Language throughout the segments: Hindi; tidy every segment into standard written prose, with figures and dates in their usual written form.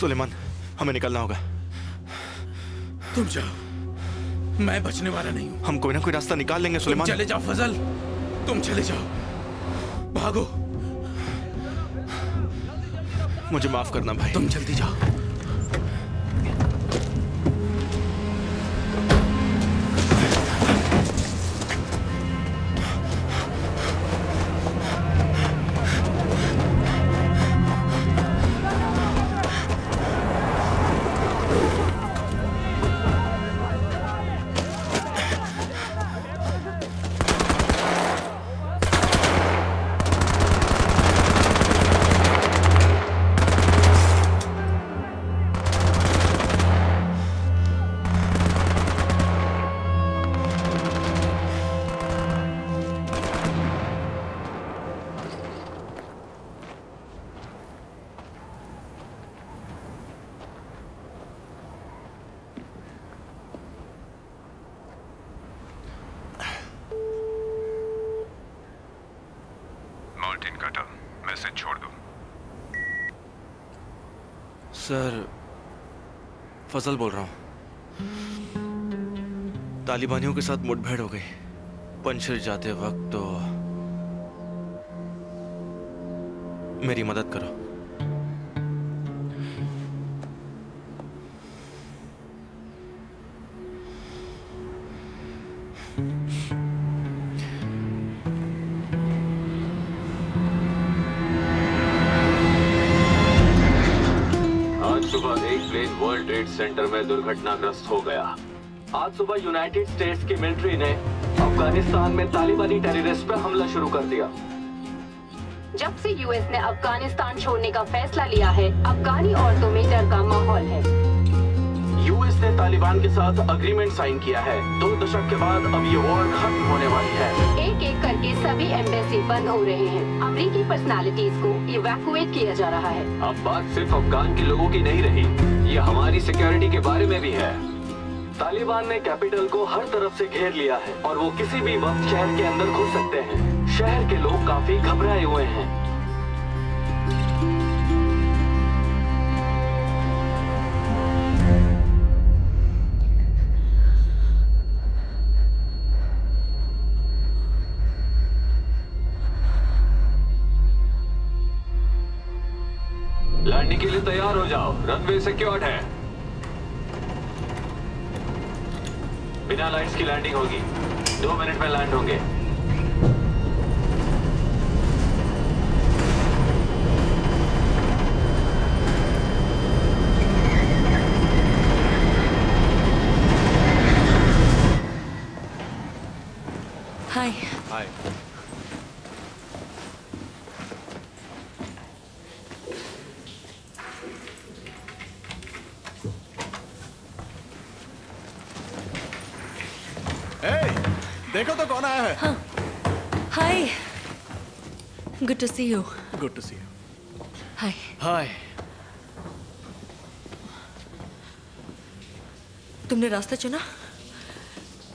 सुलेमान, हमें निकलना होगा। तुम जाओ, मैं बचने वाला नहीं हूं। हम कोई ना कोई रास्ता निकाल लेंगे सुलेमान। चले जाओ फजल, तुम चले जाओ, भागो। मुझे माफ करना भाई। तुम जल्दी जाओ। मैसेज छोड़ दो। सर, फजल बोल रहा हूँ। तालिबानियों के साथ मुठभेड़ हो गई। पंजशीर जाते वक्त तो मेरी मदद करो। सुबह एक प्लेन वर्ल्ड ट्रेड सेंटर में दुर्घटनाग्रस्त हो गया। आज सुबह यूनाइटेड स्टेट्स की मिलिट्री ने अफगानिस्तान में तालिबानी टेररिस्ट पर हमला शुरू कर दिया। जब से यूएस ने अफगानिस्तान छोड़ने का फैसला लिया है, अफगानी औरतों में डर का माहौल है। यूएस ने तालिबान के साथ अग्रीमेंट साइन किया है। 2 दशक के बाद अब ये वॉर खत्म होने वाली है। एक एक करके सभी एम्बेसी बंद हो रहे हैं। अमेरिकी पर्सनालिटीज को इवैक्यूएट किया जा रहा है। अब बात सिर्फ अफगान के लोगों की नहीं रही, ये हमारी सिक्योरिटी के बारे में भी है। तालिबान ने कैपिटल को हर तरफ से घेर लिया है और वो किसी भी वक्त शहर के अंदर घुस सकते हैं। शहर के लोग काफी घबराए हुए हैं। लैंडिंग के लिए तैयार हो जाओ, रनवे सिक्योर्ड है। बिना लाइट्स की लैंडिंग होगी। 2 मिनट में लैंड होंगे। हाय। हाय। देखो तो कौन आया है। हाँ। Hi, good to see you. Good to see you. Hi. Hi. तुमने रास्ता चुना?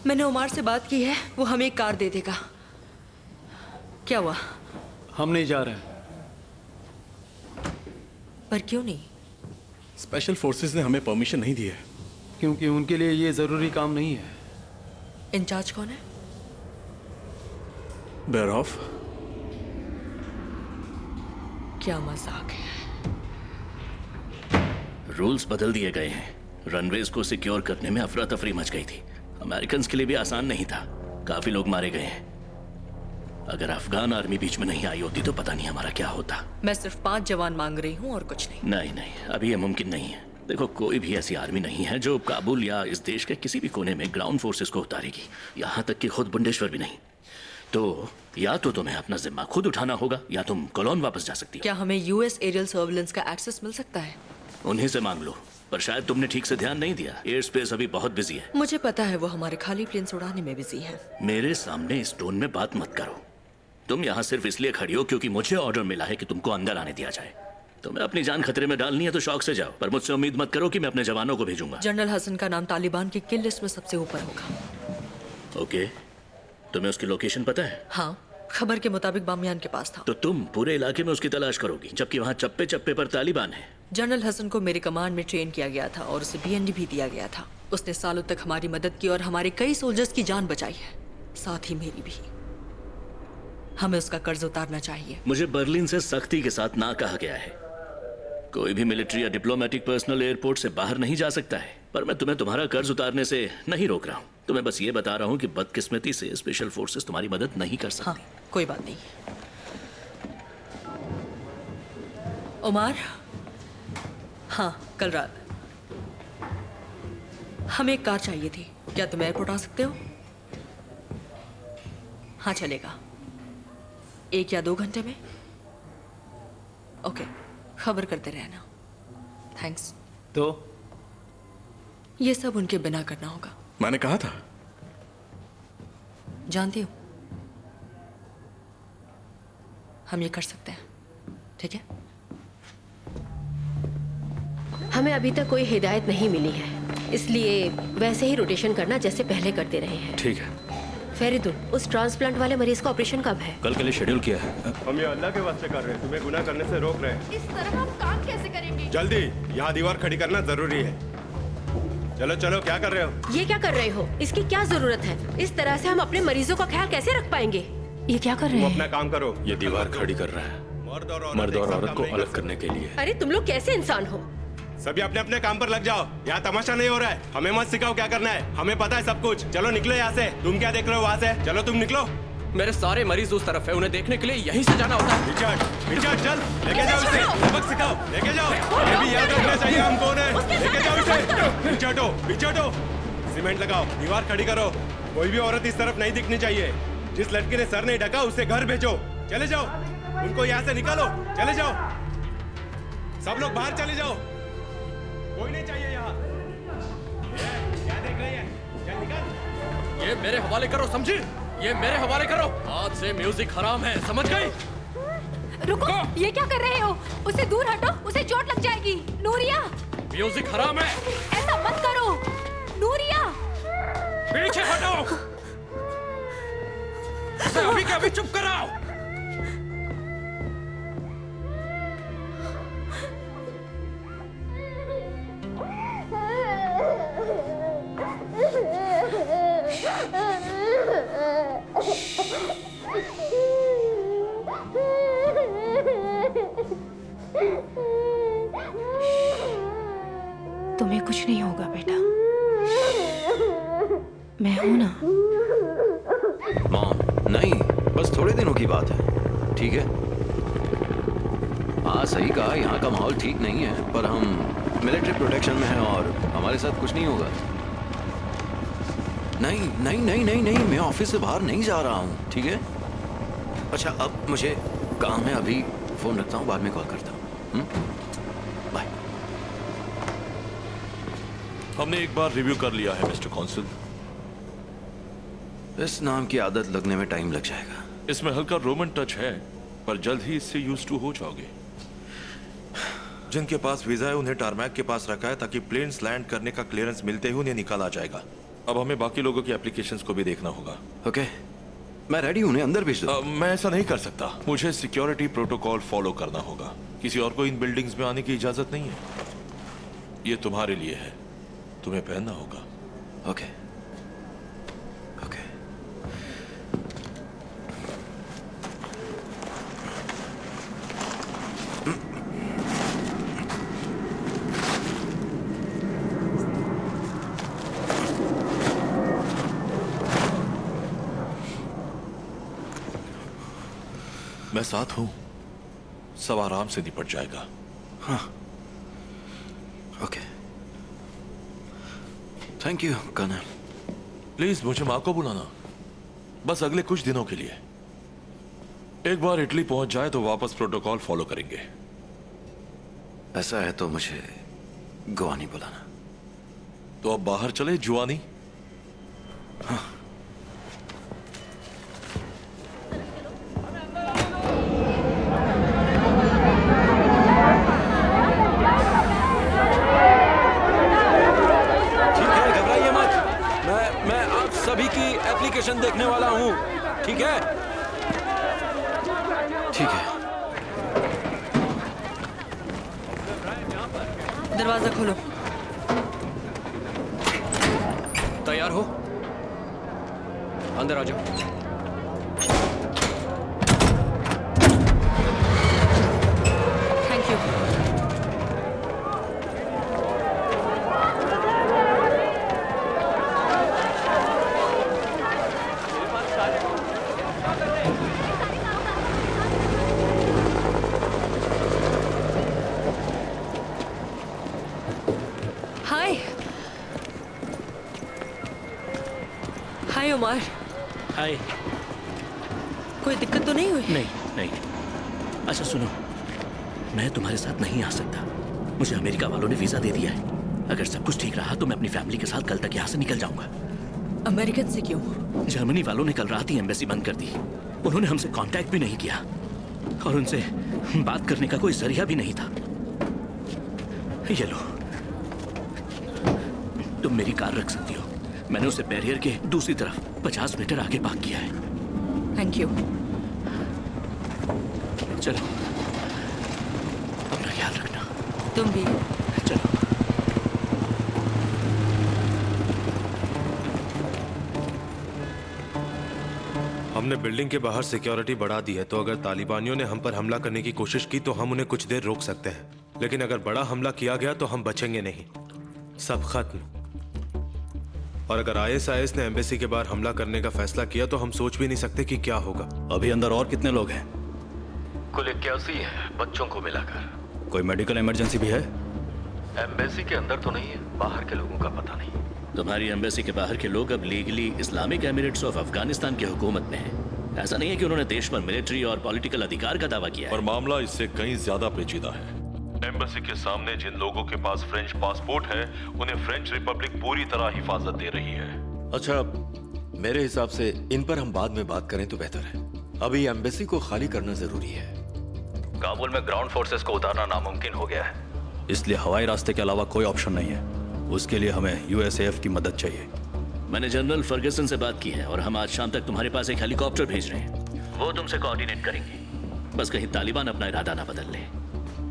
मैंने उमार से बात की है, वो हमें एक कार दे देगा। क्या हुआ? हम नहीं जा रहे। पर क्यों नहीं? स्पेशल फोर्सेस ने हमें परमिशन नहीं दी है, क्योंकि उनके लिए ये जरूरी काम नहीं है। इंचार्ज कौन है? बेरॉफ। क्या मजाक है। रूल्स बदल दिए गए हैं। रनवेज को सिक्योर करने में अफरा तफरी मच गई थी। अमेरिकन के लिए भी आसान नहीं था। काफी लोग मारे गए हैं। अगर अफगान आर्मी बीच में नहीं आई होती तो पता नहीं हमारा क्या होता। मैं सिर्फ 5 जवान मांग रही हूँ और कुछ नहीं। नहीं, अभी यह मुमकिन नहीं है। देखो, कोई भी ऐसी आर्मी नहीं है जो काबुल या इस देश के किसी भी कोने में ग्राउंड फोर्सेस को उतारेगी। यहाँ तक कि खुद बुंडेश्वर भी नहीं। तो या तो तुम्हें अपना जिम्मा खुद उठाना होगा या तुम कोलोन वापस जा सकती हो। क्या हमें यूएस एरियल सर्विलेंस का एक्सेस मिल सकता है? उन्हीं से मांग लो, पर शायद तुमने ठीक से ध्यान नहीं दिया। एयर स्पेस अभी बहुत बिजी है। मुझे पता है वो हमारे खाली प्लेन्स उड़ाने में बिजी है। मेरे सामने इस टोन में बात मत करो। तुम यहाँ सिर्फ इसलिए खड़ी हो क्योंकि मुझे ऑर्डर मिला है कि तुमको अंदर आने दिया जाए। तुम्हें अपनी जान खतरे में डालनी है तो शौक से जाओ, पर मुझसे उम्मीद मत करो कि मैं अपने जवानों को भेजूंगा। जनरल हसन का नाम तालिबान की किल लिस्ट में सबसे ऊपर होगा। ओके, तुम्हें उसकी लोकेशन पता है? हाँ, खबर के मुताबिक बामियान के पास था। तो तुम पूरे इलाके में उसकी तलाश करोगी, जबकि वहाँ चप्पे चप्पे पर तालिबान है। जनरल हसन को मेरे कमांड में ट्रेन किया गया था और उसे BND भी दिया गया था। उसने सालों तक हमारी मदद की और हमारे कई सोल्जर्स की जान बचाई है, साथ ही मेरी भी। हमें उसका कर्ज उतारना चाहिए। मुझे बर्लिन से सख्ती के साथ ना कहा गया है। कोई भी मिलिट्री या डिप्लोमेटिक पर्सनल एयरपोर्ट से बाहर नहीं जा सकता है, पर मैं तुम्हें तुम्हारा कर्ज उतारने से नहीं रोक रहा हूँ। तुम्हें बस ये बता रहा हूँ कि बदकिस्मती से स्पेशल फोर्सेस तुम्हारी मदद नहीं कर सकती। हाँ, कोई बात नहीं। उमर, हाँ, कल रात हमें एक कार चाहिए थी। क्या तुम एयरपोर्ट आ सकते हो? हाँ, चलेगा। 1 या 2 घंटे में? ओके, खबर करते रहना। थैंक्स। तो ये सब उनके बिना करना होगा। मैंने कहा था। जानती हूँ, हम ये कर सकते हैं, ठीक है? हमें अभी तक कोई हिदायत नहीं मिली है, इसलिए वैसे ही रोटेशन करना जैसे पहले करते रहे हैं। ठीक है। फेरिदुल, उस ट्रांसप्लांट वाले मरीज का ऑपरेशन कब है? कल के लिए शेड्यूल किया है। हम ये अल्लाह के वास्ते कर रहे हैं, तुम्हें गुनाह करने से रोक रहे हैं। इस तरह हम काम कैसे करेंगे? जल्दी, यहाँ दीवार खड़ी करना जरूरी है। चलो चलो, क्या कर रहे हो? ये क्या कर रहे हो? इसकी क्या जरूरत है? इस तरह से हम अपने मरीजों का ख्याल कैसे रख पाएंगे? ये क्या कर रहे तुम हैं? अपना काम करो। ये दीवार खड़ी कर रहा है मर्द और औरत को अलग करने के लिए। अरे तुम लोग कैसे इंसान हो? सभी अपने अपने काम पर लग जाओ, यहाँ तमाशा नहीं हो रहा है। हमें मत सिखाओ क्या करना है, हमें पता है सब कुछ। चलो निकलो यहाँ से। तुम क्या देख रहे हो वहाँ से? चलो तुम निकलो। मेरे सारे मरीज उस तरफ है, उन्हें देखने के लिए यहीं से जाना होता है। रिचर्ड, रिचर्ड चल, लेके जाओ इसे, सबक सिखाओ, लेके जाओ। ये भी याद रखना चाहिए हम कौन है। लेके जाओ इसे। रिचर्डो, रिचर्डो, सीमेंट लगाओ, दीवार खड़ी करो। कोई भी औरत इस तरफ नहीं दिखनी चाहिए। जिस लड़की ने सर नहीं ढका उसे घर भेजो। चले जाओ, उनको यहाँ से निकालो। चले जाओ, सब लोग बाहर चले जाओ, कोई नहीं चाहिए यहाँ। क्या देख रही है? चल निकल। ये मेरे हवाले करो, समझी? ये मेरे हवाले करो। आज से म्यूजिक हराम है, समझ गई? रुको, ये क्या कर रहे हो? उसे दूर हटो, उसे चोट लग जाएगी। नूरिया, म्यूजिक हराम है। ऐसा मत करो। नूरिया, पीछे हटो। उसे अभी के अभी चुप कराओ। तुम्हें कुछ नहीं होगा बेटा, मैं हूं ना। मॉम, नहीं, बस थोड़े दिनों की बात है, ठीक है? हाँ, सही कहा, यहाँ का माहौल ठीक नहीं है, पर हम मिलिट्री प्रोटेक्शन में हैं और हमारे साथ कुछ नहीं होगा। नहीं नहीं नहीं नहीं नहीं, मैं ऑफिस से बाहर नहीं जा रहा हूँ, ठीक है? अच्छा, अब मुझे काम है, अभी फोन रखता हूँ, बाद में कॉल करता हूँ। बाय। हमने एक बार रिव्यू कर लिया है मिस्टर कॉन्सल। इस नाम की आदत लगने में टाइम लग जाएगा। इसमें हल्का रोमन टच है, पर जल्द ही इससे यूज टू हो जाओगे। जिनके पास वीजा है उन्हें टारमैक के पास रखा है ताकि प्लेन्स लैंड करने का क्लियरेंस मिलते ही उन्हें निकाला जाएगा। अब हमें बाकी लोगों की एप्लीकेशंस को भी देखना होगा। ओके, मैं रेडी हूँ, उन्हें अंदर भेज दो। मैं ऐसा नहीं कर सकता, मुझे सिक्योरिटी प्रोटोकॉल फॉलो करना होगा। किसी और को इन बिल्डिंग्स में आने की इजाजत नहीं है। ये तुम्हारे लिए है, तुम्हें पहनना होगा। Okay okay. मैं साथ हूं, सब आराम से निपट जाएगा। हाँ, okay, thank you colonel. Please मुझे माँ को बुलाना, बस अगले कुछ दिनों के लिए। एक बार इटली पहुंच जाए तो वापस प्रोटोकॉल फॉलो करेंगे। ऐसा है तो मुझे गोवा नहीं बुलाना। तो अब बाहर चले जुआनी। हाँ। सभी की एप्लीकेशन देखने वाला हूं, ठीक है? ठीक है। दरवाजा खोलो। तैयार हो? अंदर आ जाओ। Thank you. Hi hi Umar. Hi. कोई दिक्कत तो नहीं हुई? नहीं। अच्छा सुनो, मैं तुम्हारे साथ नहीं आ सकता। मुझे अमेरिका वालों ने वीजा दे दिया है। अगर सब कुछ ठीक रहा तो मैं अपनी फैमिली के साथ कल तक यहाँ से निकल जाऊंगा। अमेरिकन से क्यों? जर्मनी वालों ने कल रात ही एम्बेसी बंद कर दी। उन्होंने हमसे कांटेक्ट भी नहीं किया और उनसे बात करने का कोई जरिया भी नहीं था। ये लो, तुम मेरी कार रख सकती हो। मैंने उसे बैरियर के दूसरी तरफ 50 मीटर आगे पार्क किया है। Thank you. चलो, अपना ख्याल रखना। तुम भी। चलो। हमने बिल्डिंग के बाहर सिक्योरिटी बढ़ा दी है, तो अगर तालिबानियों ने हम पर हमला करने की कोशिश की तो हम उन्हें कुछ देर रोक सकते हैं, लेकिन अगर बड़ा हमला किया गया तो हम बचेंगे नहीं। सब खत्म। और अगर ISIS ने एम्बेसी के बाहर हमला करने का फैसला किया तो हम सोच भी नहीं सकते कि क्या होगा। अभी अंदर और कितने लोग हैं? कुल 81 है, बच्चों को मिलाकर। कोई मेडिकल इमरजेंसी भी है? एम्बेसी के अंदर तो नहीं है, बाहर के लोगों का पता नहीं। तुम्हारी एम्बेसी के बाहर के लोग अब legally Islamic Emirates of Afghanistan की हुकूमत में हैं। ऐसा नहीं है कि उन्होंने देश पर मिलिट्री और पॉलिटिकल अधिकार का दावा किया है। और मामला इससे कहीं ज्यादा पेचीदा है। एम्बेसी के सामने जिन लोगों के पास फ्रेंच पासपोर्ट है, उन्हें फ्रेंच रिपब्लिक पूरी तरह हिफाजत दे रही है। अच्छा, मेरे हिसाब से इन पर हम बाद में बात करें तो बेहतर है। अभी एम्बेसी को खाली करना जरूरी है। काबुल में ग्राउंड फोर्सेस को उतारना नामुमकिन हो गया है, इसलिए हवाई रास्ते के अलावा कोई ऑप्शन नहीं है। उसके लिए हमें USAF की मदद चाहिए। मैंने जनरल फर्गसन से बात की है और हम आज शाम तक तुम्हारे पास एक हेलीकॉप्टर भेज रहे हैं। वो तुमसे कोऑर्डिनेट करेंगे। बस कहीं तालिबान अपना इरादा ना बदल ले।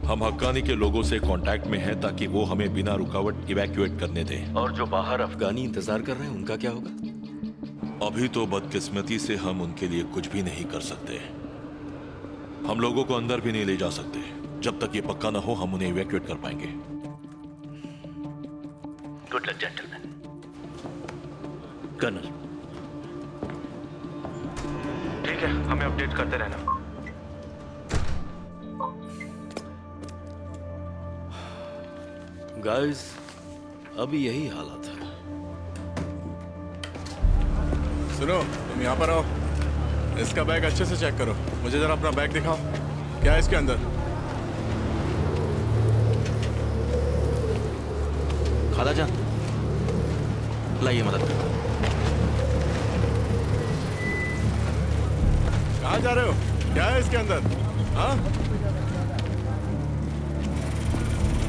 हम हक्कानी के लोगों से कांटेक्ट में हैं ताकि वो हमें बिना रुकावट इवैक्यूएट करने दें। और जो बाहर अफगानी इंतजार कर रहे हैं उनका क्या होगा? अभी तो बदकिस्मती से हम उनके लिए कुछ भी नहीं कर सकते। हम लोगों को अंदर भी नहीं ले जा सकते। जब तक ये पक्का ना हो हम उन्हें इवैक्यूएट कर पाएंगे। Good luck gentleman. कर्नल। ठीक है, हमें अपडेट करते रहना। गाइस, अभी यही हालत है। सुनो, तुम यहाँ पर आओ। इसका बैग अच्छे से चेक करो। मुझे जरा अपना बैग दिखाओ। क्या है इसके अंदर? खाला जान, लाइए मदद करो। कहाँ जा रहे हो? क्या है इसके अंदर? हाँ,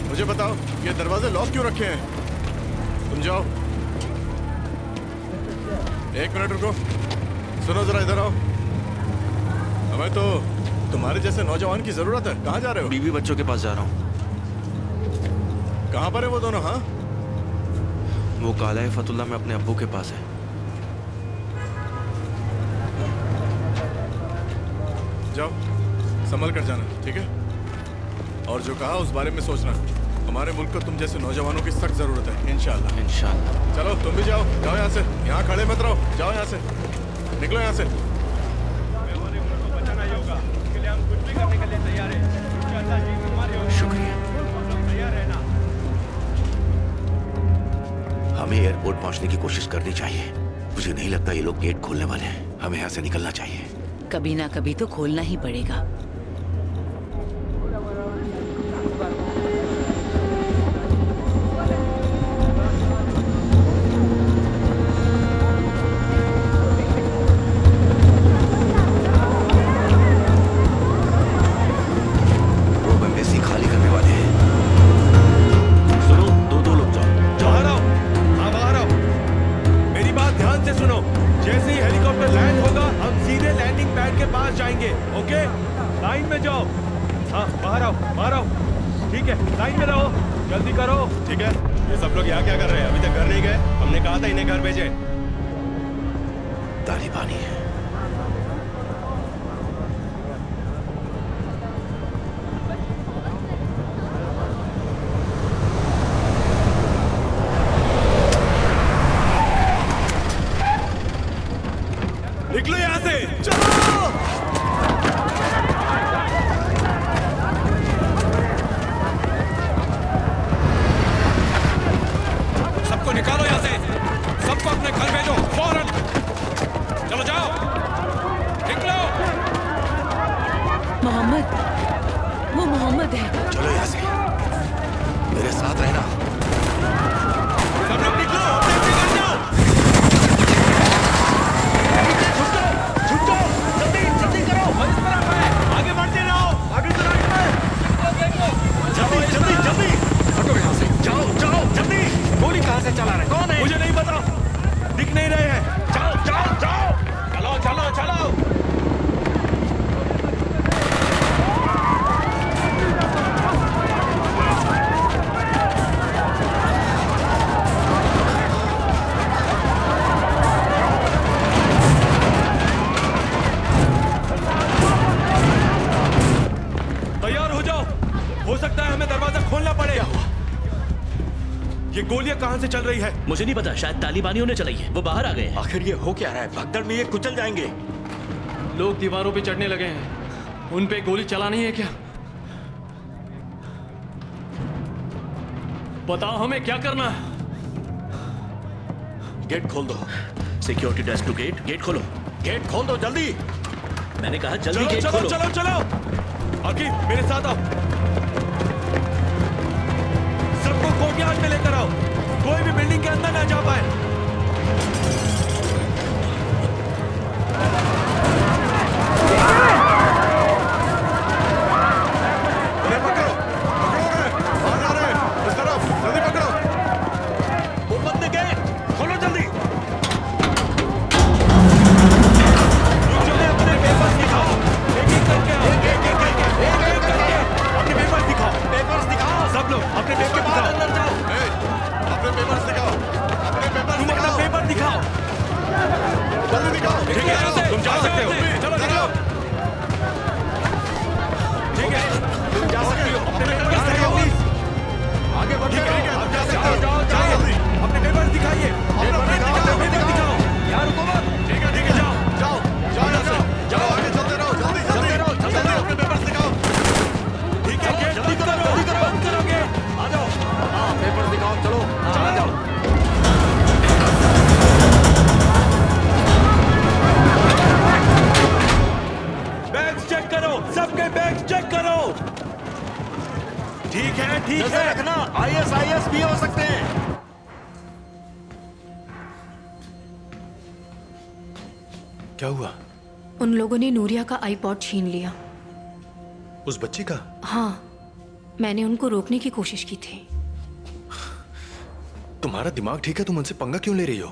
मुझे बताओ, ये दरवाजे लॉक क्यों रखे हैं? तुम जाओ। एक मिनट रुको। सुनो जरा, इधर आओ। हमें तो तुम्हारे जैसे नौजवान की जरूरत है। कहाँ जा रहे हो? बीवी बच्चों के पास जा रहा हूँ। कहाँ पर है वो दोनों? हाँ, वो काला फतुल्ला में अपने अब्बू के पास है। जाओ, संभल कर जाना, ठीक है? और जो कहा उस बारे में सोचना। हमारे मुल्क को तुम जैसे नौजवानों की सख्त जरूरत है। इंशाल्लाह। इंशाल्लाह। चलो तुम भी जाओ। जाओ यहाँ से। यहाँ खड़े मत रहो। जाओ यहाँ से। निकलो यहाँ से। बचाना ही होगा। इसके लिए हम कुछ भी करने के लिए तैयार हैं। शुक्रिया। तैयार रहना। हमें एयरपोर्ट पहुंचने की कोशिश करनी चाहिए। मुझे नहीं लगता ये लोग गेट खोलने वाले हैं। हमें यहाँ से निकलना चाहिए। कभी ना कभी तो खोलना ही पड़ेगा। जैसे ही हेलीकॉप्टर लैंड होगा हम सीधे लैंडिंग पैड के पास जाएंगे। ओके, लाइन में जाओ। हाँ, बाहर आओ, बाहर आओ। ठीक है, लाइन में रहो, जल्दी करो। ठीक है। ये सब लोग यहाँ क्या कर रहे हैं? अभी तक घर नहीं गए? हमने कहा था इन्हें घर भेजे। तालिबानी है। निकलो यहाँ से, चलो। सबको निकालो यहाँ से, सबको अपने घर भेजो फौरन। चलो जाओ, निकलो। मोहम्मद, वो मोहम्मद है। चलो यहाँ से, मेरे साथ रहना। सब लोग निकलो, अपने घर जाओ। आगे बढ़ते रहो, आगे की तरफ में। जल्दी जल्दी जल्दी हटो यहाँ से, जाओ जाओ जल्दी। गोली कहाँ से चला रहे? कौन है? मुझे नहीं पता, दिख नहीं रहे हैं। जाओ जाओ जाओ, चलो चलो चलो। हो सकता है हमें दरवाजा खोलना पड़े। ये गोलियां कहां से चल रही है? मुझे नहीं पता, शायद तालिबानियों ने चलाई है। वो बाहर आ गए हैं। आखिर ये हो क्या रहा है? भगदड़ में ये कुचल जाएंगे। लोग दीवारों पे चढ़ने लगे हैं। उन पे गोली चलानी है क्या? बताओ हमें क्या करना है? गेट खोल दो। Security desk to gate. Gate खोलो। गेट खोल दो जल्दी। मैंने कहा जल्दी चलो, गेट चलो, खोलो। चलो चलो, आगे मेरे साथ आओ। सबको कोर्टयार्ड में लेकर आओ, कोई भी बिल्डिंग के अंदर ना जा पाए। क्या हुआ? उन लोगों ने नूरिया का आईपॉड छीन लिया। उस बच्ची का? हाँ, मैंने उनको रोकने की कोशिश की थी। तुम्हारा दिमाग ठीक है? तुम उनसे पंगा क्यों ले रही हो?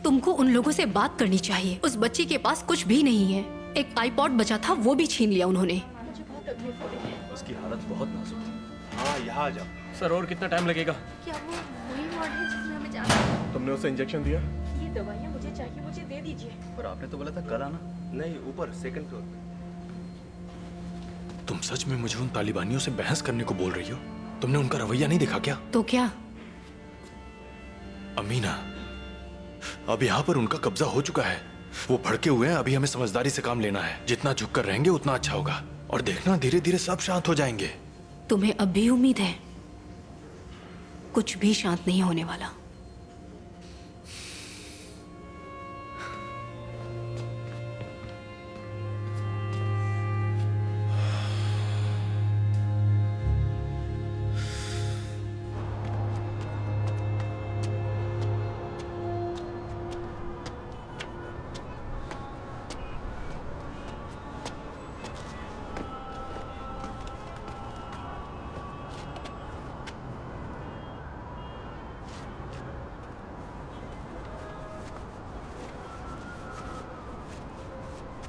तुमको उन लोगों से बात करनी चाहिए। उस बच्ची के पास कुछ भी नहीं है। एक आईपॉड बचा था, वो भी छीन लिया उन्होंने। उसकी हालत बहुत नाजुक है। हाँ, यहाँ आ जाओ। सर, और कितना टाइम लगेगा? क्या वो वही वार्ड है जिसमें हमें जाना है? तुमने उसे इंजेक्शन दिया? ये दवाइयाँ मुझे चाहिए, मुझे दे दीजिए। पर आपने तो बोला था कल आना। नहीं, ऊपर सेकंड फ्लोर पे। तुम सच में मुझे उन तालिबानियों से बहस करने को बोल रही हो? तुमने उनका रवैया नहीं देखा क्या? तो क्या? अमीना, अब यहाँ पर उनका कब्जा हो चुका है। वो भड़के हुए हैं। अभी हमें समझदारी से काम लेना है। जितना झुक कर रहेंगे उतना अच्छा होगा। और देखना, धीरे धीरे सब शांत हो जाएंगे। तुम्हें अब भी उम्मीद है? कुछ भी शांत नहीं होने वाला।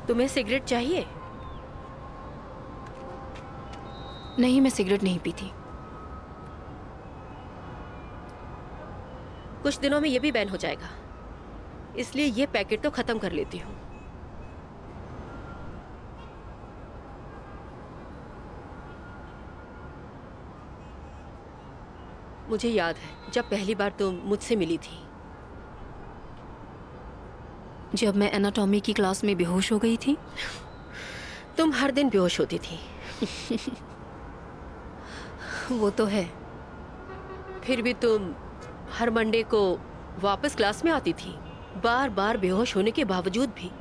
तुम्हें सिगरेट चाहिए? नहीं, मैं सिगरेट नहीं पीती। कुछ दिनों में ये भी बैन हो जाएगा, इसलिए ये पैकेट तो खत्म कर लेती हूँ। मुझे याद है जब पहली बार तुम मुझसे मिली थी। जब मैं एनाटॉमी की क्लास में बेहोश हो गई थी। तुम हर दिन बेहोश होती थी। वो तो है। फिर भी तुम हर मंडे को वापस क्लास में आती थी, बार बार बेहोश होने के बावजूद भी।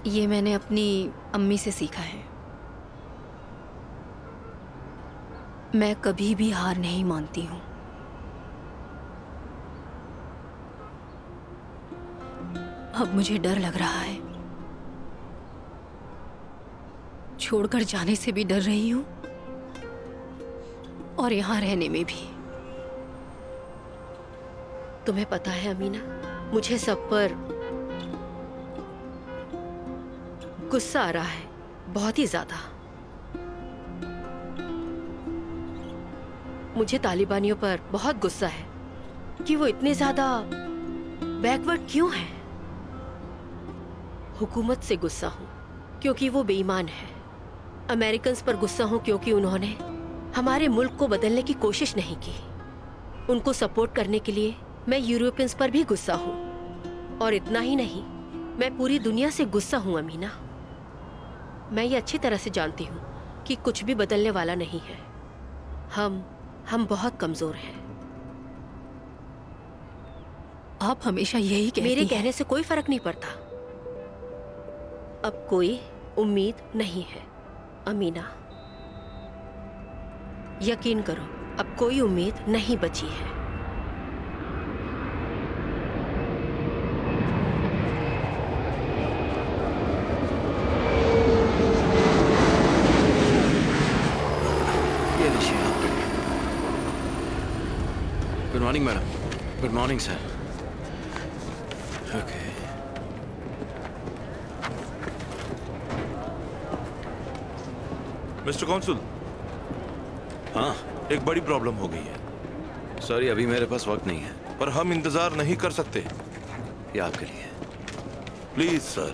ये मैंने अपनी अम्मी से सीखा है। मैं कभी भी हार नहीं मानती हूँ। अब मुझे डर लग रहा है। छोड़कर जाने से भी डर रही हूँ और यहाँ रहने में भी। तुम्हें पता है अमीना, मुझे सब पर गुस्सा आ रहा है, बहुत ही ज्यादा। मुझे तालिबानियों पर बहुत गुस्सा है कि वो इतने ज्यादा बैकवर्ड क्यों हैं। हुकूमत से गुस्सा हूं क्योंकि वो बेईमान है। अमेरिकन्स पर गुस्सा हूं क्योंकि उन्होंने हमारे मुल्क को बदलने की कोशिश नहीं की। उनको सपोर्ट करने के लिए मैं यूरोपियंस पर भी गुस्सा हूं। और इतना ही नहीं, मैं पूरी दुनिया से गुस्सा हूं अमीना। मैं ये अच्छी तरह से जानती हूँ कि कुछ भी बदलने वाला नहीं है। हम बहुत कमजोर हैं। आप हमेशा यही कहती मेरे हैं। कहने से कोई फर्क नहीं पड़ता। अब कोई उम्मीद नहीं है अमीना, यकीन करो, अब कोई उम्मीद नहीं बची है। Good morning madam. Good morning sir. Okay. Mister consul. हाँ, एक बड़ी प्रॉब्लम हो गई है। सॉरी, अभी मेरे पास वक्त नहीं है। पर हम इंतजार नहीं कर सकते। ये आपके लिए। Please sir.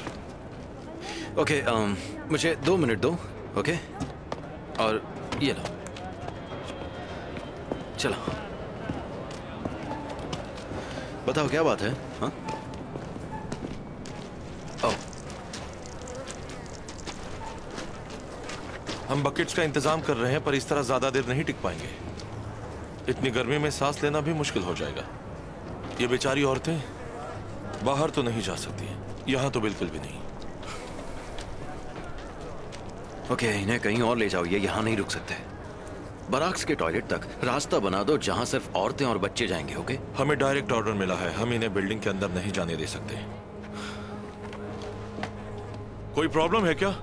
ओके, मुझे 2 मिनट दो। ओके, और ये लो। चलो, बताओ क्या बात है? हाँ, ओ, हम बकेट्स का इंतजाम कर रहे हैं, पर इस तरह ज्यादा देर नहीं टिक पाएंगे। इतनी गर्मी में सांस लेना भी मुश्किल हो जाएगा। ये बेचारी औरतें बाहर तो नहीं जा सकती, यहां तो बिल्कुल भी नहीं। ओके, इन्हें कहीं और ले जाओ, ये यहाँ नहीं रुक सकते। बराक्स के टॉयलेट तक रास्ता बना दो जहां सिर्फ औरतें और बच्चे जाएंगे। ओके? हमें डायरेक्ट ऑर्डर मिला है, हम इन्हें बिल्डिंग के अंदर नहीं जाने दे सकते। कोई प्रॉब्लम है क्या?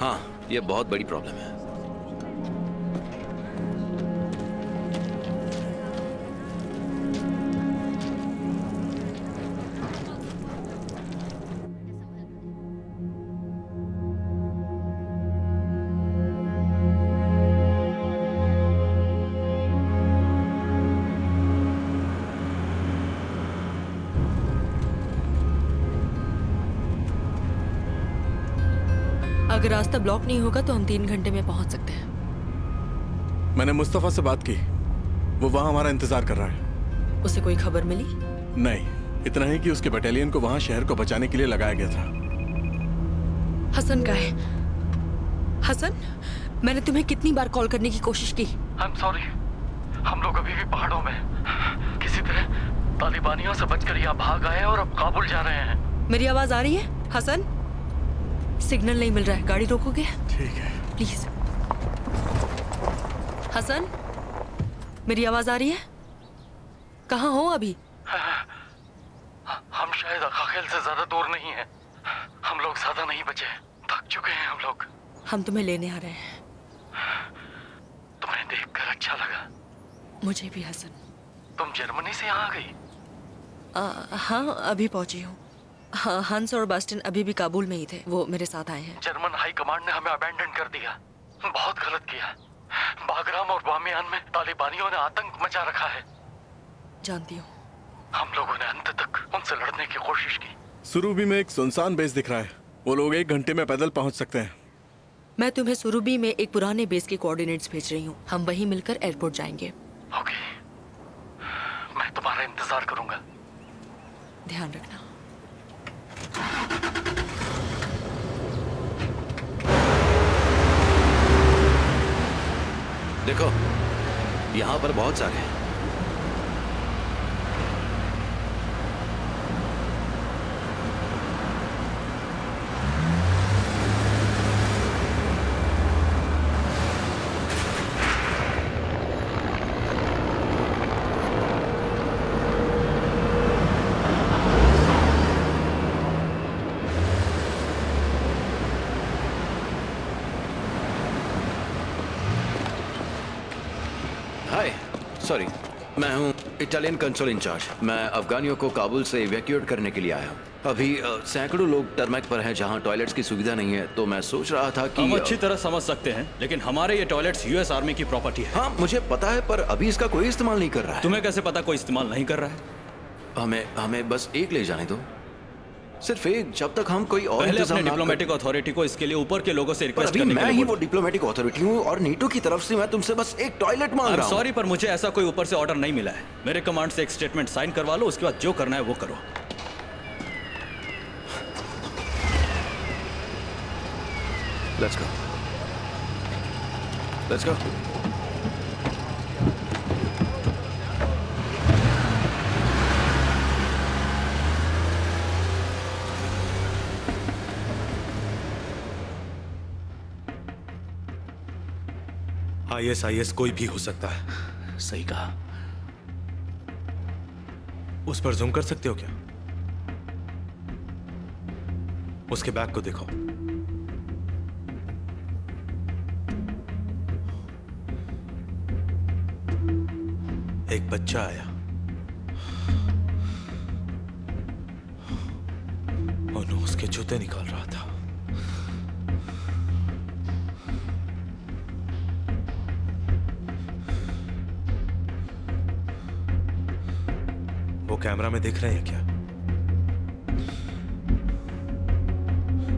हाँ, ये बहुत बड़ी प्रॉब्लम है। अगर रास्ता ब्लॉक नहीं होगा तो हम 3 घंटे में पहुंच सकते हैं। मैंने मुस्तफा से बात की, वो वहां हमारा इंतजार कर रहा है। उसे कोई खबर मिली? नहीं, इतना ही कि उसके बटालियन को वहां शहर को बचाने के लिए लगाया गया था। हसन का है। हसन, मैंने तुम्हें कितनी बार कॉल करने की कोशिश की। I'm sorry, हम लोग अभी भी पहाड़ों में किसी तरह तालिबानियों से बचकर यहाँ भाग आए और अब काबुल जा रहे हैं। मेरी आवाज आ रही है? हसन, सिग्नल नहीं मिल रहा है, गाड़ी रोकोगे? ठीक है, प्लीज। हसन, मेरी आवाज आ रही है? कहाँ हो अभी? हम शायद अखाखेल से ज्यादा दूर नहीं है। हम लोग ज्यादा नहीं बचे, थक चुके हैं हम लोग। हम तुम्हें लेने आ रहे हैं। तुम्हें देखकर अच्छा लगा। मुझे भी हसन। तुम जर्मनी से यहाँ आ गई? हाँ, अभी पहुंची हूँ। हाँ, हंस और बास्टिन अभी भी काबुल में ही थे। वो मेरे साथ आए हैं। जर्मन हाई कमांड ने हमें अबैंडन कर दिया। बहुत गलत किया। बागराम और बामियान में तालिबानियों ने आतंक मचा रखा है। जानती हूँ। हम लोगों ने अंत तक उनसे लड़ने की कोशिश की। सुरूबी में एक सुनसान बेस दिख रहा है। वो लोग 1 घंटे में पैदल पहुंच सकते हैं। मैं तुम्हें सुरुबी में एक पुराने बेस के कोऑर्डिनेट्स भेज रही हूँ। हम वहीं मिलकर एयरपोर्ट जाएंगे। ओके, मैं तुम्हारा इंतजार करूंगा। ध्यान रखना। देखो, यहाँ पर बहुत सारे हैं। सॉरी, मैं हूँ इटालियन कंसोल इंचार्ज। मैं अफगानियों को काबुल से इवैक्यूएट करने के लिए आया हूँ। अभी सैकड़ों लोग टर्मैक पर हैं जहाँ टॉयलेट्स की सुविधा नहीं है, तो मैं सोच रहा था कि हम अच्छी तरह समझ सकते हैं, लेकिन हमारे ये टॉयलेट्स यूएस आर्मी की प्रॉपर्टी है। हाँ, मुझे पता है, पर अभी इसका कोई इस्तेमाल नहीं कर रहा है। तुम्हें कैसे पता कोई इस्तेमाल नहीं कर रहा है? हमें बस एक ले जाने दो, सिर्फ एक, जब तक हम कोई और पहले अपने डिप्लोमेटिक अथॉरिटी को इसके लिए ऊपर के लोगों से रिक्वेस्ट करने के लिए। मैं ही वो डिप्लोमेटिक अथॉरिटी हूँ और नीटो की तरफ से मैं तुमसे बस एक टॉयलेट मांग रहा हूँ। सॉरी, पर मुझे ऐसा कोई ऊपर से ऑर्डर नहीं मिला है। मेरे कमांड से एक स्टेटमेंट साइन करवा लो, उसके बाद जो करना है वो करो। Let's go, let's go. ISIS कोई भी हो सकता है। सही कहा। उस पर जूम कर सकते हो क्या? उसके बैग को देखो। एक बच्चा आया और वो उसके जूते निकाल रहा था। वो कैमरा में देख रहे हैं क्या?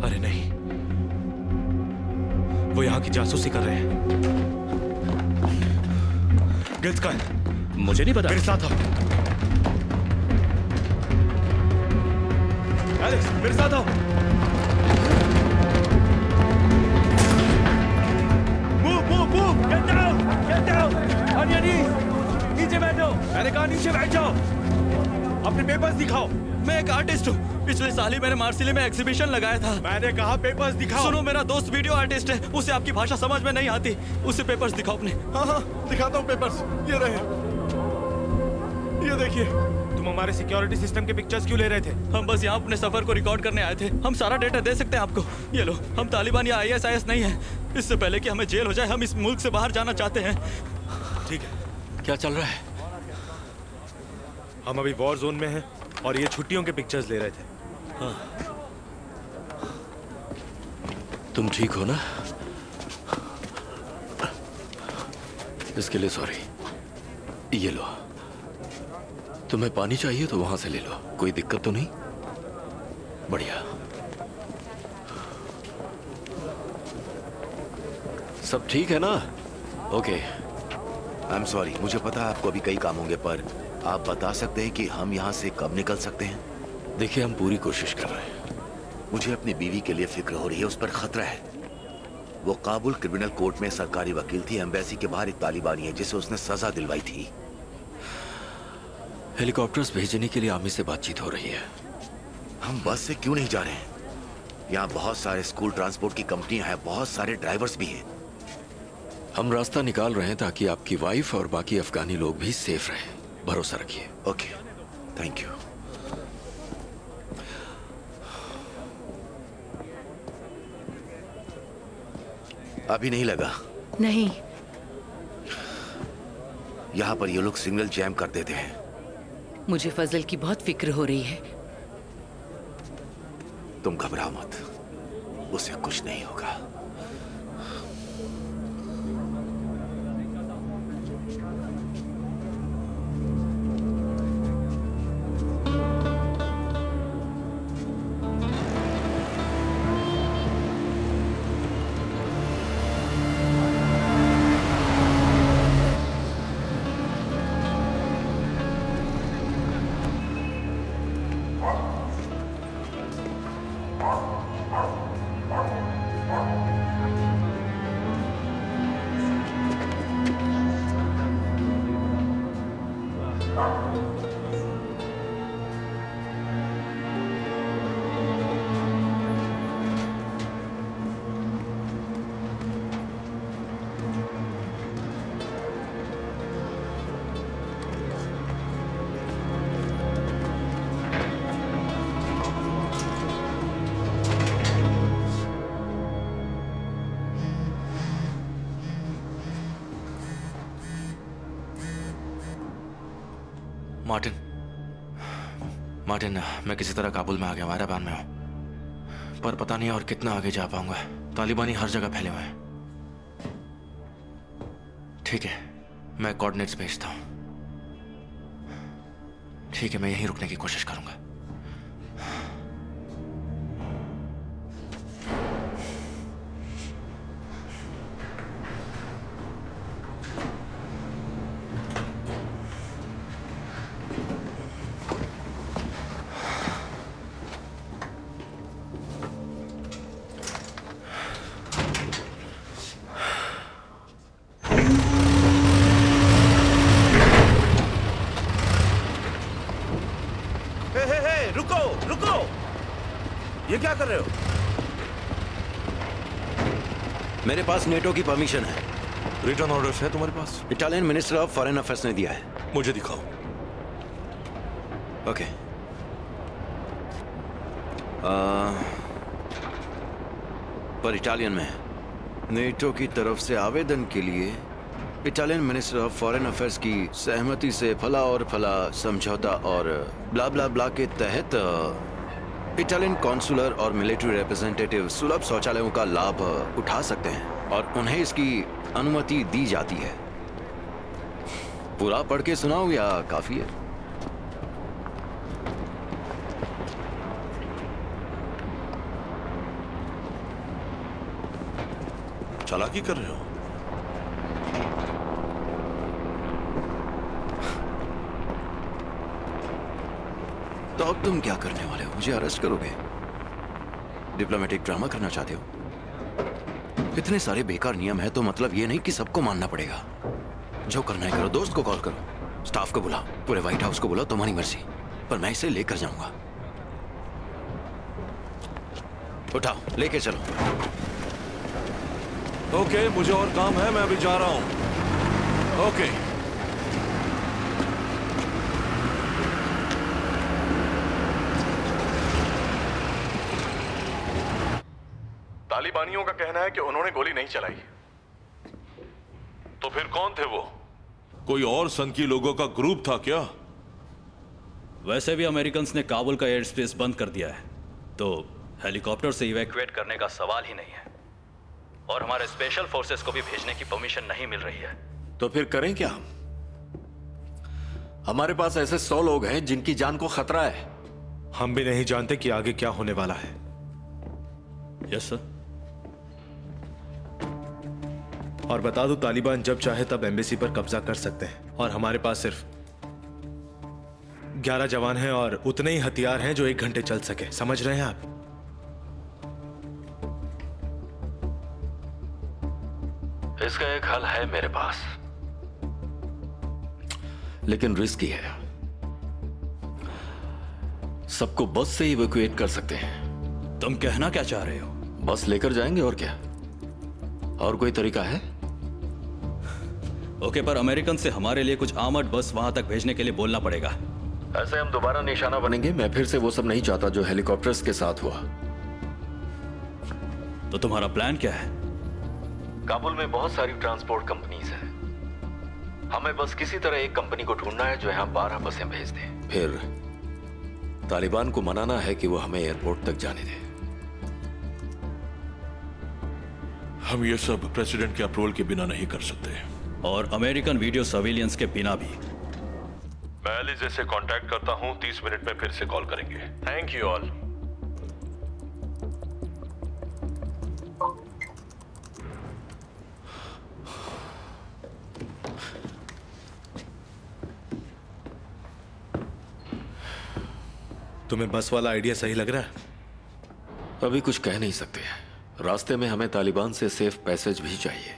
अरे नहीं, वो यहां की जासूसी कर रहे हैं। गिल्स का है? मुझे नहीं पता। मेरे साथ आओ। एलेक्स, मेरे साथ आओ। Move, get down, on your knees. नीचे बैठो। मैंने कहा नीचे बैठ जाओ। अपने पेपर्स दिखाओ। मैं एक आर्टिस्ट हूँ। पिछले साल ही मैंने मार्सिले में एग्जीबिशन लगाया था। मैंने कहा पेपर्स दिखाओ। सुनो, मेरा दोस्त वीडियो आर्टिस्ट है, उसे आपकी भाषा समझ में नहीं आती। उसे पेपर्स दिखाओ अपने। हाँ, दिखाता हूँ पेपर्स। ये रहे, ये देखिए। तुम हमारे सिक्योरिटी सिस्टम के पिक्चर्स क्यों ले रहे थे? हम बस यहाँ अपने सफर को रिकॉर्ड करने आए थे। हम सारा डेटा दे सकते हैं आपको। ये लो, हम तालिबान या ISIS नहीं है। इससे पहले कि हमें जेल हो जाए, हम इस मुल्क से बाहर जाना चाहते हैं। ठीक है। क्या चल रहा है? हम अभी वॉर जोन में हैं और ये छुट्टियों के पिक्चर्स ले रहे थे। हाँ। तुम ठीक हो ना? इसके लिए सॉरी। ये लो, तुम्हें पानी चाहिए तो वहां से ले लो। कोई दिक्कत तो नहीं? बढ़िया। सब ठीक है ना? Okay, I am sorry. मुझे पता है आपको अभी कई काम होंगे, पर आप बता सकते हैं कि हम यहाँ से कब निकल सकते हैं? देखिए, हम पूरी कोशिश कर रहे हैं। मुझे अपनी बीवी के लिए फिक्र हो रही है, उस पर खतरा है। वो काबुल क्रिमिनल कोर्ट में सरकारी वकील थी। एम्बेसी के बाहर एक तालिबानी है जिसे उसने सजा दिलवाई थी। हेलीकॉप्टर्स भेजने के लिए आर्मी से बातचीत हो रही है। हम बस से क्यों नहीं जा रहे हैं? यहाँ बहुत सारे स्कूल ट्रांसपोर्ट की कंपनियां हैं, बहुत सारे ड्राइवर्स भी हैं। हम रास्ता निकाल रहे हैं ताकि आपकी वाइफ और बाकी अफगानी लोग भी सेफ रहें। भरोसा रखिए। Okay, thank you. अभी नहीं लगा? नहीं। यहाँ पर ये लोग सिग्नल जैम कर देते हैं। मुझे फजल की बहुत फिक्र हो रही है। तुम घबराओ मत, उसे कुछ नहीं होगा। मार्टिन, मैं किसी तरह काबुल में आ गया, वायराबान में हूँ, पर पता नहीं और कितना आगे जा पाऊंगा। तालिबानी हर जगह फैले हुए हैं। ठीक है, मैं कोऑर्डिनेट्स भेजता हूँ। ठीक है, मैं यहीं रुकने की कोशिश करूंगा। मेरे पास नेटो की परमिशन है। रिटर्न ऑर्डर्स है तुम्हारे पास? Italian minister of foreign affairs ने दिया है। मुझे दिखाओ। ओके। पर इटालियन में नेटो की तरफ से आवेदन के लिए Italian minister of foreign affairs की सहमति से फला और फला समझौता और ब्ला ब्ला ब्ला के तहत इटालियन कॉन्सुलर और मिलिट्री रिप्रेजेंटेटिव सुलभ शौचालयों का लाभ उठा सकते हैं और उन्हें इसकी अनुमति दी जाती है। पूरा पढ़ के सुनाओ या काफी है? चालाकी कर रहे हो? तो अब तुम क्या करने वाले हो? मुझे अरेस्ट करोगे? डिप्लोमेटिक ड्रामा करना चाहते हो? इतने सारे बेकार नियम है तो मतलब ये नहीं कि सबको मानना पड़ेगा। जो करना है करो। दोस्त को कॉल करो, स्टाफ को बुलाओ, पूरे व्हाइट हाउस को बुलाओ, तुम्हारी मर्जी, पर मैं इसे लेकर जाऊंगा। उठाओ, लेके चलो। ओके, मुझे और काम है, मैं अभी जा रहा हूं। ओके। तालिबानियों का कहना है कि उन्होंने गोली नहीं चलाई। तो फिर कौन थे वो? कोई और सनकी लोगों का ग्रुप था क्या? वैसे भी अमेरिकन ने काबुल का एयर स्पेस बंद कर दिया है, तो हेलीकॉप्टर से इवैक्यूएट करने का सवाल ही नहीं है, और हमारे स्पेशल फोर्सेस को भी भेजने की परमिशन नहीं मिल रही है। तो फिर करें क्या हम? हमारे पास ऐसे 100 लोग हैं जिनकी जान को खतरा है। हम भी नहीं जानते कि आगे क्या होने वाला है। Yes sir. और बता दूं, तालिबान जब चाहे तब एम्बेसी पर कब्जा कर सकते हैं, और हमारे पास सिर्फ 11 जवान हैं और उतने ही हथियार हैं जो 1 घंटे चल सके। समझ रहे हैं आप? इसका एक हल है मेरे पास, लेकिन रिस्की है। सबको बस से इवैक्यूएट कर सकते हैं। तुम कहना क्या चाह रहे हो? बस लेकर जाएंगे, और क्या? और कोई तरीका है? ओके, पर अमेरिकन से हमारे लिए कुछ आर्मर्ड बस वहां तक भेजने के लिए बोलना पड़ेगा। ऐसे हम दोबारा निशाना बनेंगे। मैं फिर से वो सब नहीं चाहता जो हेलीकॉप्टर्स के साथ हुआ। तो तुम्हारा प्लान क्या है? काबुल में बहुत सारी ट्रांसपोर्ट कंपनीज हैं। हमें बस किसी तरह एक कंपनी को ढूंढना है जो यहाँ 12 बसें भेज दे। फिर तालिबान को मनाना है कि वो हमें एयरपोर्ट तक जाने दे। हम ये सब प्रेसिडेंट के अप्रूवल के बिना नहीं कर सकते, और अमेरिकन वीडियो सर्विलियंस के बिना भी। मैं एलिजे से कांटेक्ट करता हूँ, 30 मिनट में फिर से कॉल करेंगे। Thank you all. तुम्हें बस वाला आइडिया सही लग रहा है? अभी कुछ कह नहीं सकते। रास्ते में हमें तालिबान से सेफ पैसेज भी चाहिए।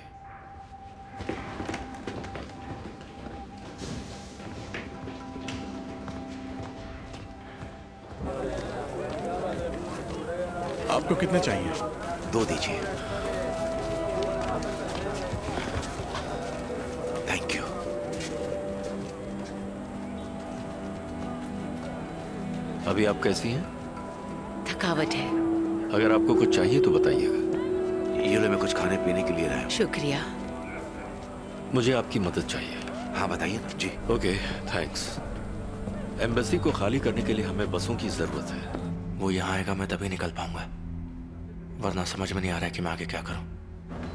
आपको कितने चाहिए? 2 दीजिए। Thank you. अभी आप कैसी हैं? थकावट है। अगर आपको कुछ चाहिए तो बताइएगा। यूरो में कुछ खाने पीने के लिए लाया। शुक्रिया। मुझे आपकी मदद चाहिए। हाँ बताइए ना जी। Okay, thanks. एम्बेसी को खाली करने के लिए हमें बसों की जरूरत है। वो यहाँ आएगा, मैं तभी निकल पाऊंगा, वरना समझ में नहीं आ रहा है कि मैं आगे क्या करूं।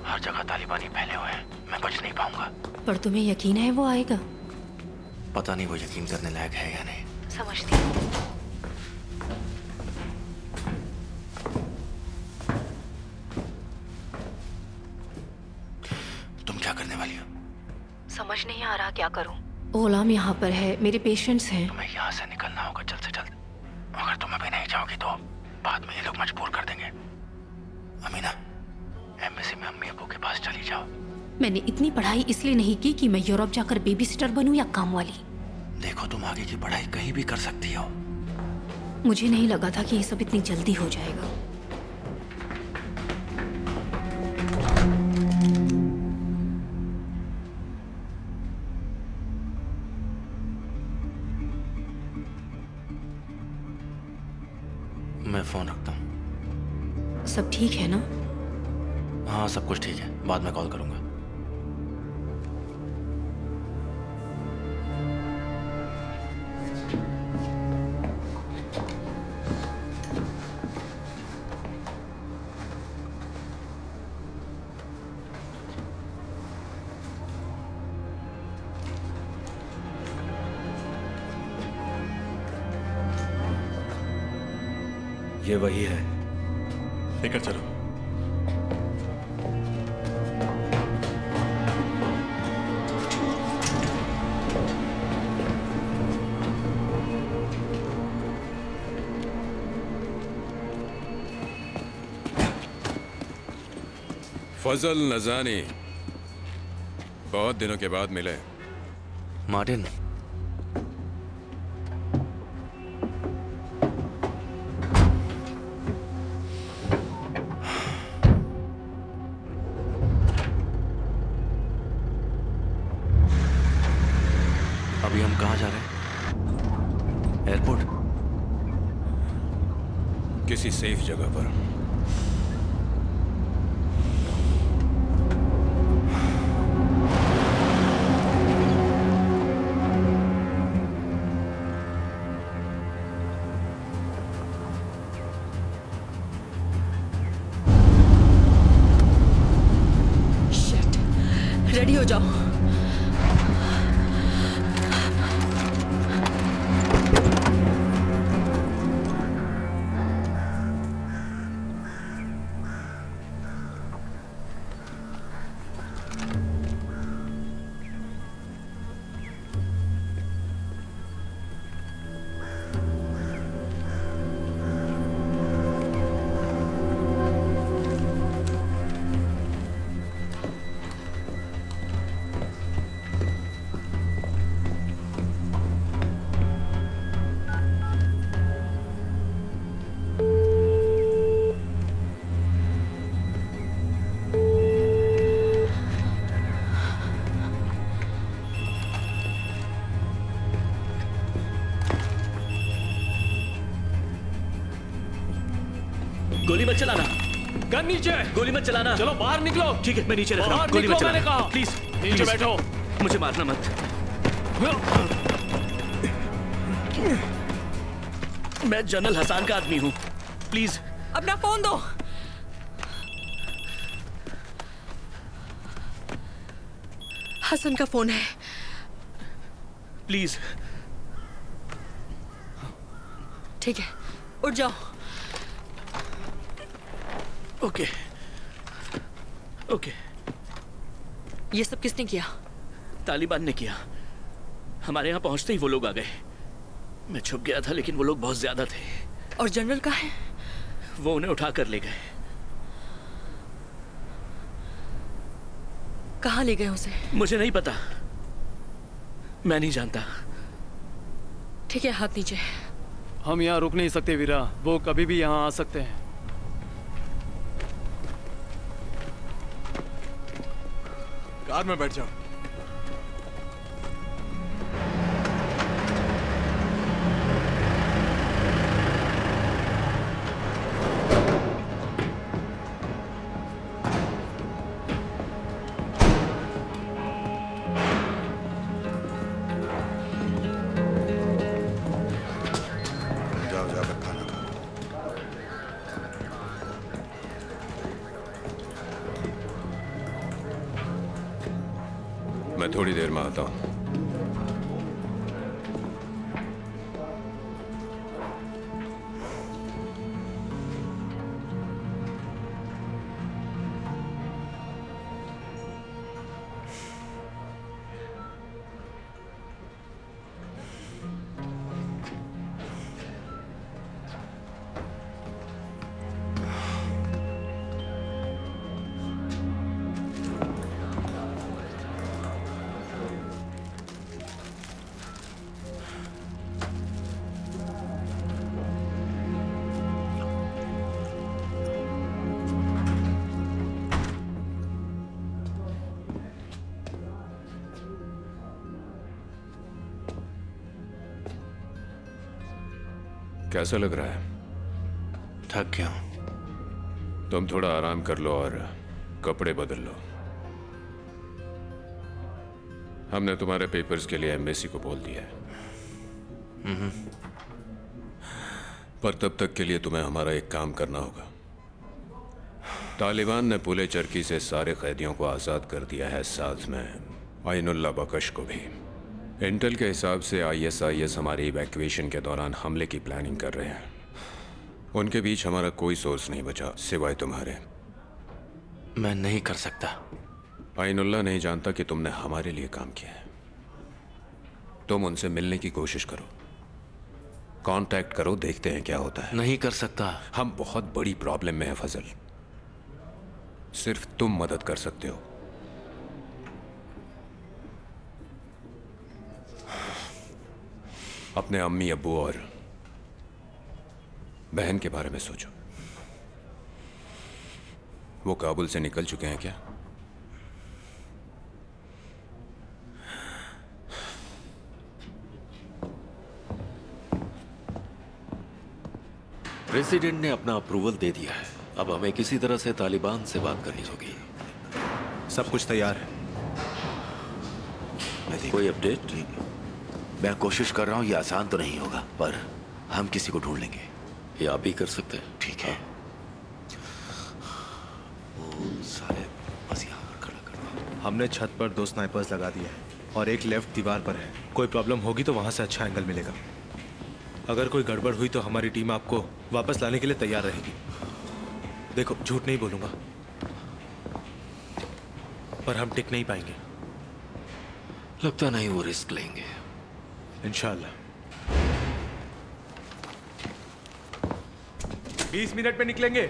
हर जगह तालिबानी फैले हुए हैं, मैं बच नहीं पाऊंगा। पर तुम्हें यकीन है वो आएगा? पता नहीं वो यकीन करने लायक है या नहीं। समझती हूँ। तुम क्या करने वाली हो? समझ नहीं आ रहा क्या करूं। ओलाम यहाँ पर है, मेरे पेशेंट्स हैं। तुम्हें यहाँ से निकलना होगा जल्द से जल्द। अगर तुम अभी नहीं जाओगी तो बाद में ये लोग मजबूर कर देंगे। अमीना, एम्बेसी में अम्मी अब्बू के पास चली जाओ। मैंने इतनी पढ़ाई इसलिए नहीं की कि मैं यूरोप जाकर बेबी सिटर बनूं या काम वाली। देखो, तुम आगे की पढ़ाई कहीं भी कर सकती हो। मुझे नहीं लगा था कि ये सब इतनी जल्दी हो जाएगा। मैं फोन रखता हूँ। सब ठीक है ना? हाँ, सब कुछ ठीक है, बाद में कॉल करूंगा। ये वही है। लेकर चलो। फजल नजानी, बहुत दिनों के बाद मिले। मार्टिन, अभी हम कहाँ जा रहे हैं? एयरपोर्ट? किसी सेफ जगह पर। रेडी हो जाओ। गोली मत चलाना। गन नीचे। गोली मत चलाना। चलो बाहर निकलो। ठीक है, मैं नीचे रख रहा हूँ। बाहर गोली निकलो, मत मैंने चलाना कहा। प्लीज। नीचे बैठो। मुझे मारना मत। मैं जनरल हसान का आदमी हूं, प्लीज। अपना फोन दो। हसन का फोन है। प्लीज। ठीक है, उठ जाओ। Okay okay. ये सब किसने किया? तालिबान ने किया। हमारे यहाँ पहुंचते ही वो लोग आ गए। मैं छुप गया था लेकिन वो लोग बहुत ज्यादा थे। और जनरल कहाँ है? वो उन्हें उठा कर ले गए। कहाँ ले गए उसे? मुझे नहीं पता, मैं नहीं जानता। ठीक है, हाथ नीचे। हम यहाँ रुक नहीं सकते वीरा, वो कभी भी यहाँ आ सकते हैं। कार में बैठ जाओ। जाओ जाकर खाना खाओ। मैं थोड़ी देर में आता हूं। कैसा लग रहा है? थक गया हूं। तुम थोड़ा आराम कर लो और कपड़े बदल लो। हमने तुम्हारे पेपर्स के लिए एम्बेसी को बोल दिया है। पर तब तक के लिए तुम्हें हमारा एक काम करना होगा। तालिबान ने पुले चरकी से सारे कैदियों को आज़ाद कर दिया है, साथ में आइनुल्लाह बकश को भी। इंटेल के हिसाब से ISIS हमारी इवैक्यूएशन के दौरान हमले की प्लानिंग कर रहे हैं। उनके बीच हमारा कोई सोर्स नहीं बचा सिवाय तुम्हारे। मैं नहीं कर सकता। आइनुल्लाह नहीं जानता कि तुमने हमारे लिए काम किया है। तुम उनसे मिलने की कोशिश करो, कांटेक्ट करो, देखते हैं क्या होता है। नहीं कर सकता। हम बहुत बड़ी प्रॉब्लम में हैं फजल, सिर्फ तुम मदद कर सकते हो। अपने अम्मी अब्बू और बहन के बारे में सोचो। वो काबुल से निकल चुके हैं क्या? प्रेसिडेंट ने अपना अप्रूवल दे दिया है। अब हमें किसी तरह से तालिबान से बात करनी होगी। सब कुछ तैयार है। कोई अपडेट? मैं कोशिश कर रहा हूँ, ये आसान तो नहीं होगा, पर हम किसी को ढूंढ लेंगे। ये आप ही कर सकते हैं। ठीक है। वो साले बस यहाँ पर खड़ा कर। हमने छत पर 2 स्नाइपर्स लगा दिए हैं और एक लेफ्ट दीवार पर है। कोई प्रॉब्लम होगी तो वहां से अच्छा एंगल मिलेगा। अगर कोई गड़बड़ हुई तो हमारी टीम आपको वापस लाने के लिए तैयार रहेगी। देखो, झूठ नहीं बोलूंगा, पर हम टिक नहीं पाएंगे। लगता नहीं वो रिस्क लेंगे। इंशाल्लाह। 20 मिनट में निकलेंगे।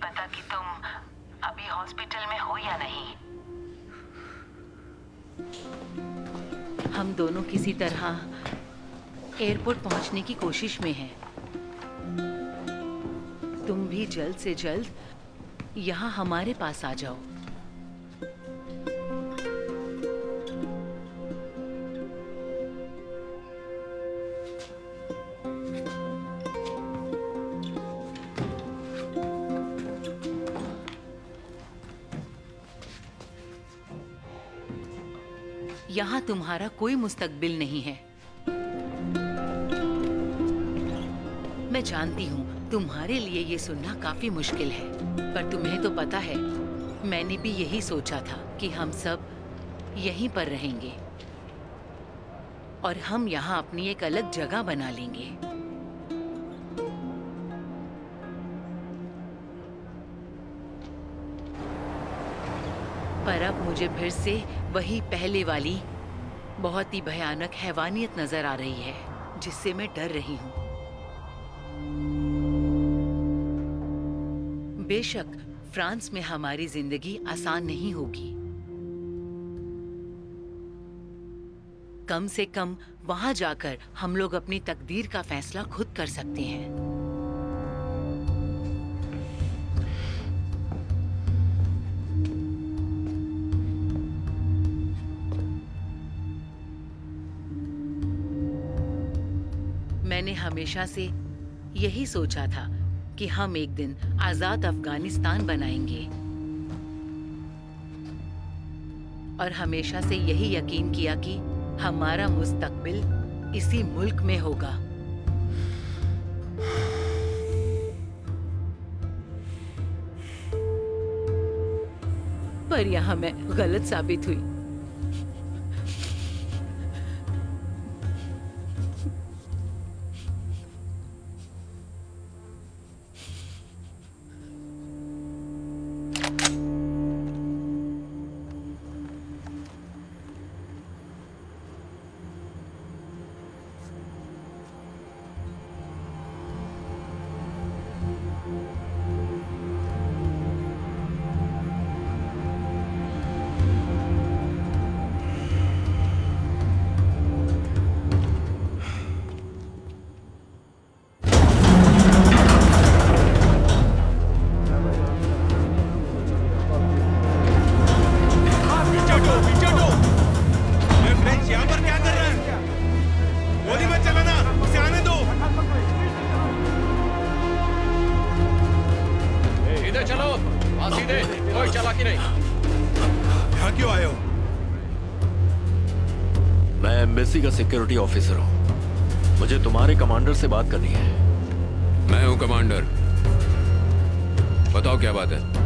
पता कि तुम अभी हॉस्पिटल में हो या नहीं। हम दोनों किसी तरह एयरपोर्ट पहुंचने की कोशिश में हैं। तुम भी जल्द से जल्द यहाँ हमारे पास आ जाओ। यहाँ तुम्हारा कोई मुस्तकबिल नहीं है। मैं जानती हूँ तुम्हारे लिए ये सुनना काफी मुश्किल है, पर तुम्हें तो पता है मैंने भी यही सोचा था कि हम सब यहीं पर रहेंगे और हम यहाँ अपनी एक अलग जगह बना लेंगे। पर अब मुझे फिर से वही पहले वाली बहुत ही भयानक हैवानियत नजर आ रही है, जिससे मैं डर रही हूँ। बेशक फ्रांस में हमारी जिंदगी आसान नहीं होगी, कम से कम वहां जाकर हम लोग अपनी तकदीर का फैसला खुद कर सकते हैं। मैंने हमेशा से यही सोचा था कि हम एक दिन आजाद अफगानिस्तान बनाएंगे और हमेशा से यही यकीन किया कि हमारा मुस्तकबिल इसी मुल्क में होगा। पर यहाँ मैं गलत साबित हुई। का सिक्योरिटी ऑफिसर हूं। मुझे तुम्हारे कमांडर से बात करनी है। मैं हूं कमांडर। बताओ क्या बात है।